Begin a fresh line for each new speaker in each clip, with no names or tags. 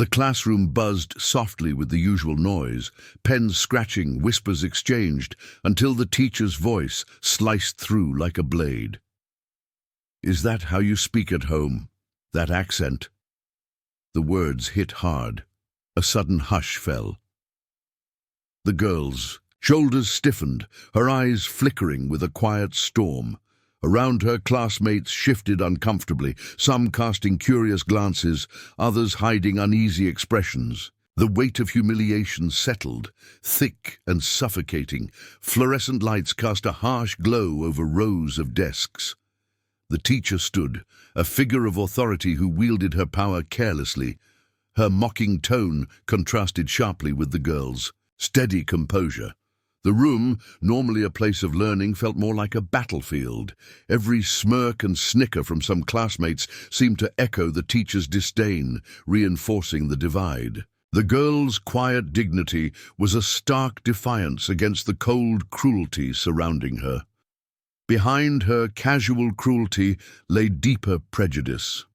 The classroom buzzed softly with the usual noise, pens scratching, whispers exchanged, until the teacher's voice sliced through like a blade. "Is that how you speak at home? That accent?" The words hit hard. A sudden hush fell. The girl's shoulders stiffened, her eyes flickering with a quiet storm. Around her, classmates shifted uncomfortably, some casting curious glances, others hiding uneasy expressions. The weight of humiliation settled, thick and suffocating. Fluorescent lights cast a harsh glow over rows of desks. The teacher stood, a figure of authority who wielded her power carelessly. Her mocking tone contrasted sharply with the girl's steady composure. The room, normally a place of learning, felt more like a battlefield. Every smirk and snicker from some classmates seemed to echo the teacher's disdain, reinforcing the divide. The girl's quiet dignity was a stark defiance against the cold cruelty surrounding her. Behind her casual cruelty lay deeper prejudice.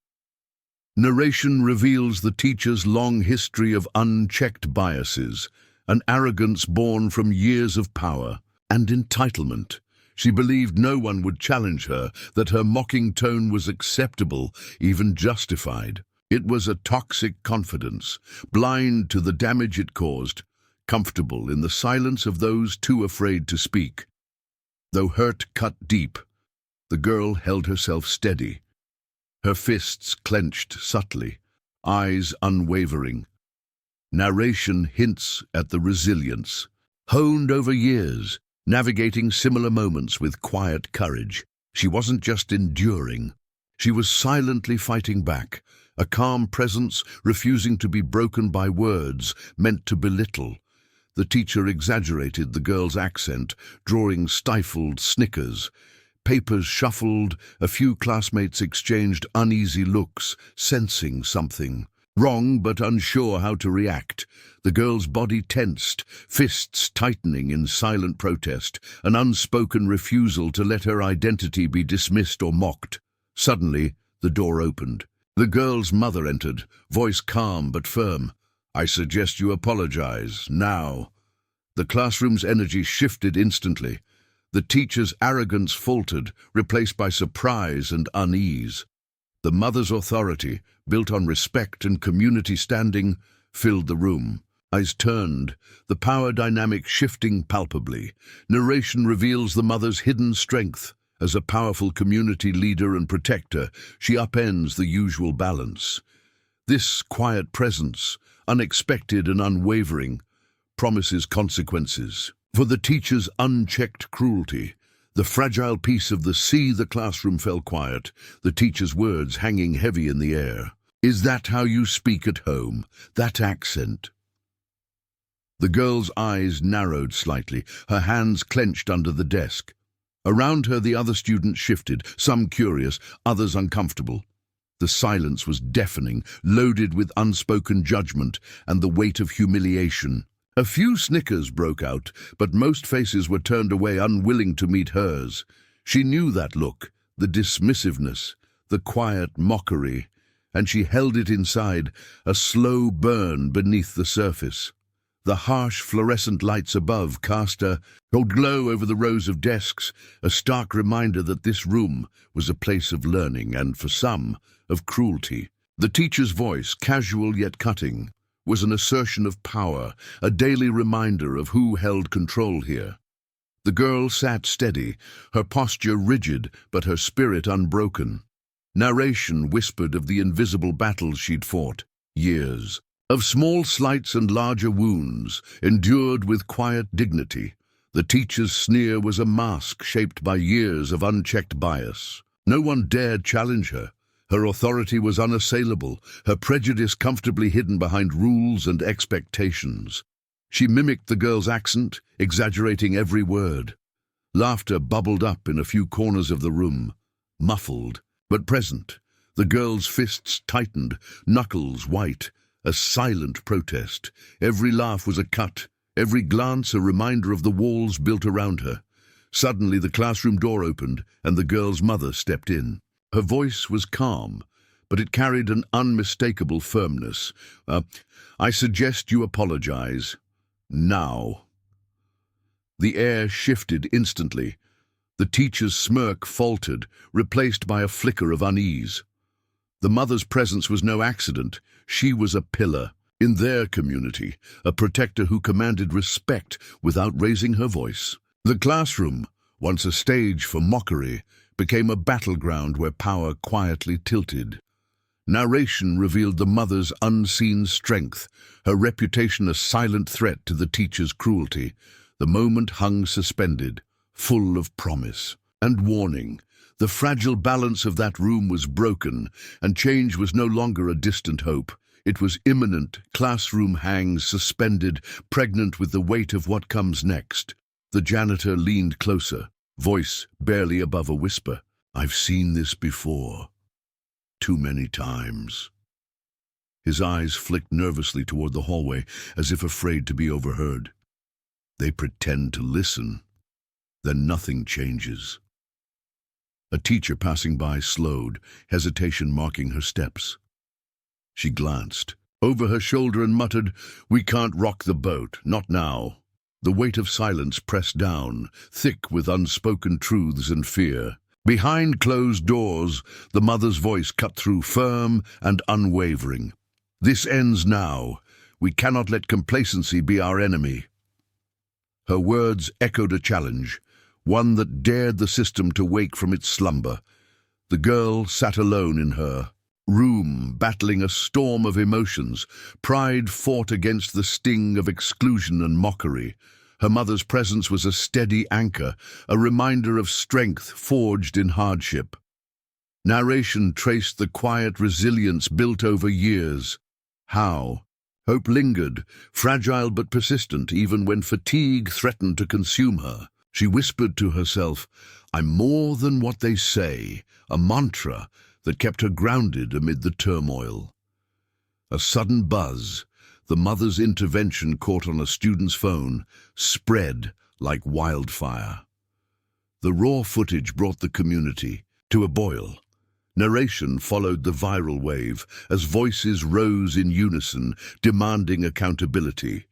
Narration reveals the teacher's long history of unchecked biases, an arrogance born from years of power and entitlement. She believed no one would challenge her, that her mocking tone was acceptable, even justified. It was a toxic confidence, blind to the damage it caused, comfortable in the silence of those too afraid to speak. Though hurt cut deep, the girl held herself steady, her fists clenched subtly, eyes unwavering. Narration hints at the resilience, honed over years, navigating similar moments with quiet courage. She wasn't just enduring, she was silently fighting back, a calm presence refusing to be broken by words meant to belittle. The teacher exaggerated the girl's accent, drawing stifled snickers. Papers shuffled, a few classmates exchanged uneasy looks, sensing something wrong but unsure how to react. The girl's body tensed, fists tightening in silent protest, an unspoken refusal to let her identity be dismissed or mocked. Suddenly, the door opened. The girl's mother entered, voice calm but firm. "I suggest you apologize, now." The classroom's energy shifted instantly. The teacher's arrogance faltered, replaced by surprise and unease. The mother's authority, built on respect and community standing, filled the room. Eyes turned, the power dynamic shifting palpably. Narration reveals the mother's hidden strength. As a powerful community leader and protector, she upends the usual balance. This quiet presence, unexpected and unwavering, promises consequences. For the teacher's unchecked cruelty, the fragile piece of the sea, the classroom fell quiet, the teacher's words hanging heavy in the air. "Is that how you speak at home? That accent?" The girl's eyes narrowed slightly, her hands clenched under the desk. Around her, the other students shifted, some curious, others uncomfortable. The silence was deafening, loaded with unspoken judgment and the weight of humiliation. A few snickers broke out, but most faces were turned away, unwilling to meet hers. She knew that look, the dismissiveness, the quiet mockery, and she held it inside, a slow burn beneath the surface. The harsh fluorescent lights above cast a cold glow over the rows of desks, a stark reminder that this room was a place of learning and, for some, of cruelty. The teacher's voice, casual yet cutting, was an assertion of power, a daily reminder of who held control here. The girl sat steady, her posture rigid but her spirit unbroken. Narration whispered of the invisible battles she'd fought, years, of small slights and larger wounds, endured with quiet dignity. The teacher's sneer was a mask shaped by years of unchecked bias. No one dared challenge her. Her authority was unassailable, her prejudice comfortably hidden behind rules and expectations. She mimicked the girl's accent, exaggerating every word. Laughter bubbled up in a few corners of the room, muffled but present. The girl's fists tightened, knuckles white, a silent protest. Every laugh was a cut, every glance a reminder of the walls built around her. Suddenly the classroom door opened and the girl's mother stepped in. Her voice was calm, but it carried an unmistakable firmness. I suggest you apologize. Now. The air shifted instantly. The teacher's smirk faltered, replaced by a flicker of unease. The mother's presence was no accident. She was a pillar in their community, a protector who commanded respect without raising her voice. The classroom, once a stage for mockery, became a battleground where power quietly tilted. Narration revealed the mother's unseen strength, her reputation a silent threat to the teacher's cruelty. The moment hung suspended, full of promise and warning. The fragile balance of that room was broken, and change was no longer a distant hope. It was imminent, classroom hangs suspended, pregnant with the weight of what comes next. The janitor leaned closer, voice barely above a whisper. I've seen this before. Too many times. His eyes flicked nervously toward the hallway, as if afraid to be overheard. They pretend to listen. Then nothing changes. A teacher passing by slowed, hesitation marking her steps. She glanced over her shoulder and muttered, "We can't rock the boat, not now." The weight of silence pressed down, thick with unspoken truths and fear. Behind closed doors, the mother's voice cut through, firm and unwavering. "This ends now. We cannot let complacency be our enemy." Her words echoed a challenge, one that dared the system to wake from its slumber. The girl sat alone in her room, battling a storm of emotions. Pride fought against the sting of exclusion and mockery. Her mother's presence was a steady anchor, a reminder of strength forged in hardship. Narration traced the quiet resilience built over years. How? Hope lingered, fragile but persistent, even when fatigue threatened to consume her. She whispered to herself, "I'm more than what they say," a mantra that kept her grounded amid the turmoil. A sudden buzz, the mother's intervention caught on a student's phone, spread like wildfire. The raw footage brought the community to a boil. Narration followed the viral wave as voices rose in unison, demanding accountability.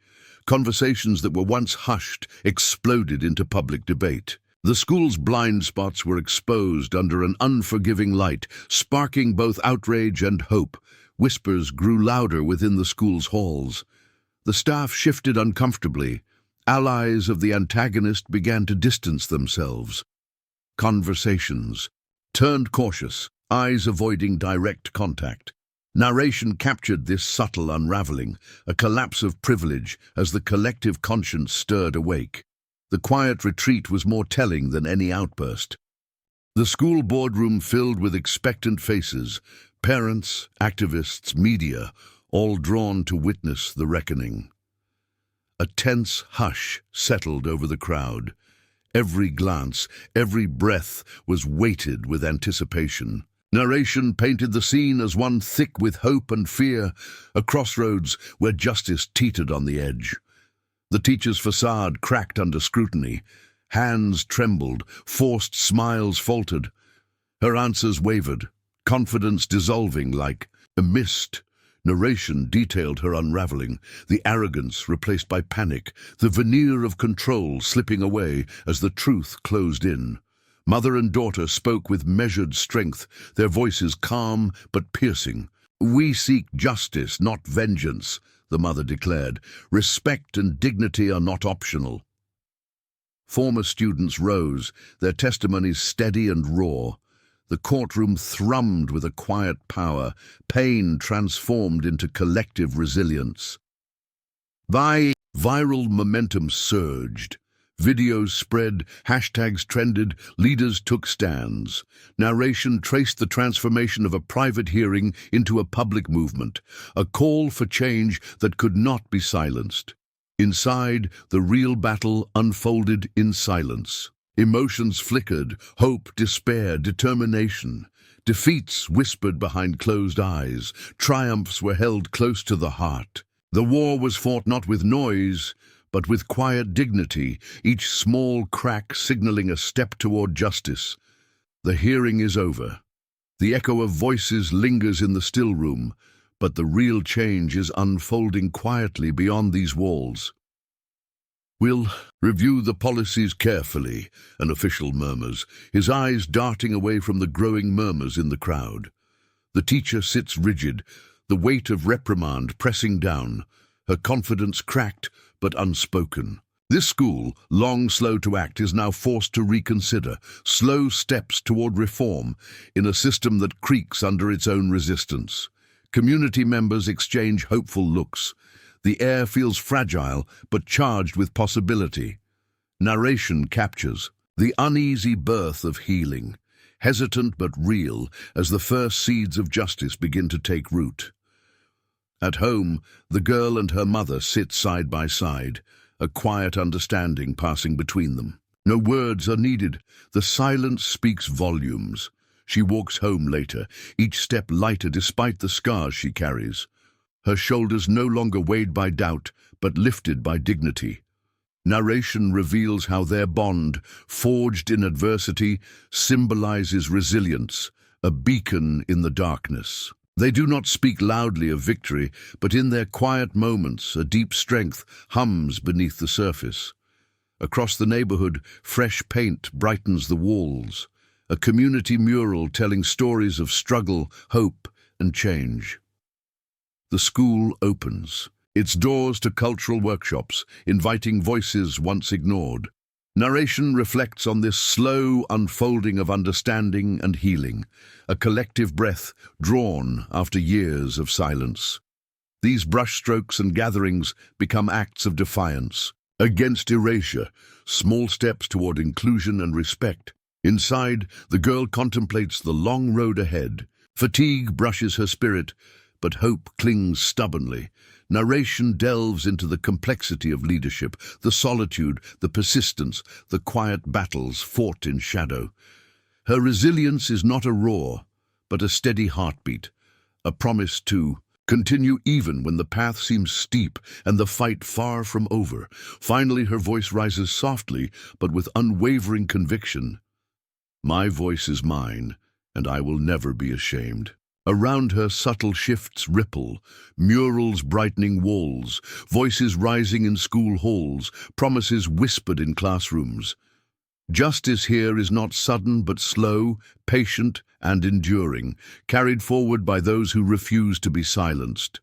Conversations that were once hushed exploded into public debate. The school's blind spots were exposed under an unforgiving light, sparking both outrage and hope. Whispers grew louder within the school's halls. The staff shifted uncomfortably. Allies of the antagonist began to distance themselves. Conversations turned cautious, eyes avoiding direct contact. Narration captured this subtle unraveling, a collapse of privilege as the collective conscience stirred awake. The quiet retreat was more telling than any outburst. The school boardroom filled with expectant faces, parents, activists, media, all drawn to witness the reckoning. A tense hush settled over the crowd. Every glance, every breath was weighted with anticipation. Narration painted the scene as one thick with hope and fear, a crossroads where justice teetered on the edge. The teacher's facade cracked under scrutiny. Hands trembled, forced smiles faltered. Her answers wavered, confidence dissolving like a mist. Narration detailed her unraveling, the arrogance replaced by panic, the veneer of control slipping away as the truth closed in. Mother and daughter spoke with measured strength, their voices calm but piercing. "We seek justice, not vengeance," the mother declared. "Respect and dignity are not optional." Former students rose, their testimonies steady and raw. The courtroom thrummed with a quiet power, pain transformed into collective resilience. Viral momentum surged. Videos spread, hashtags trended, leaders took stands. Narration traced the transformation of a private hearing into a public movement, a call for change that could not be silenced. Inside, the real battle unfolded in silence. Emotions flickered, hope, despair, determination. Defeats whispered behind closed eyes. Triumphs were held close to the heart. The war was fought not with noise, but with quiet dignity, each small crack signaling a step toward justice. The hearing is over. The echo of voices lingers in the still room, but the real change is unfolding quietly beyond these walls. "We'll review the policies carefully," an official murmurs, his eyes darting away from the growing murmurs in the crowd. The teacher sits rigid, the weight of reprimand pressing down, her confidence cracked but unspoken. This school, long slow to act, is now forced to reconsider slow steps toward reform in a system that creaks under its own resistance. Community members exchange hopeful looks. The air feels fragile but charged with possibility. Narration captures the uneasy birth of healing, hesitant but real as the first seeds of justice begin to take root. At home, the girl and her mother sit side by side, a quiet understanding passing between them. No words are needed. The silence speaks volumes. She walks home later, each step lighter despite the scars she carries. Her shoulders no longer weighed by doubt, but lifted by dignity. Narration reveals how their bond, forged in adversity, symbolizes resilience, a beacon in the darkness. They do not speak loudly of victory, but in their quiet moments, a deep strength hums beneath the surface. Across the neighborhood, fresh paint brightens the walls, a community mural telling stories of struggle, hope, and change. The school opens, its doors to cultural workshops, inviting voices once ignored. Narration reflects on this slow unfolding of understanding and healing, a collective breath drawn after years of silence. These brushstrokes and gatherings become acts of defiance, against erasure, small steps toward inclusion and respect. Inside, the girl contemplates the long road ahead. Fatigue brushes her spirit, but hope clings stubbornly. Narration delves into the complexity of leadership, the solitude, the persistence, the quiet battles fought in shadow. Her resilience is not a roar, but a steady heartbeat, a promise to continue even when the path seems steep and the fight far from over. Finally, her voice rises softly, but with unwavering conviction. "My voice is mine, and I will never be ashamed." Around her, subtle shifts ripple, murals brightening walls, voices rising in school halls, promises whispered in classrooms. Justice here is not sudden but slow, patient, and enduring, carried forward by those who refuse to be silenced.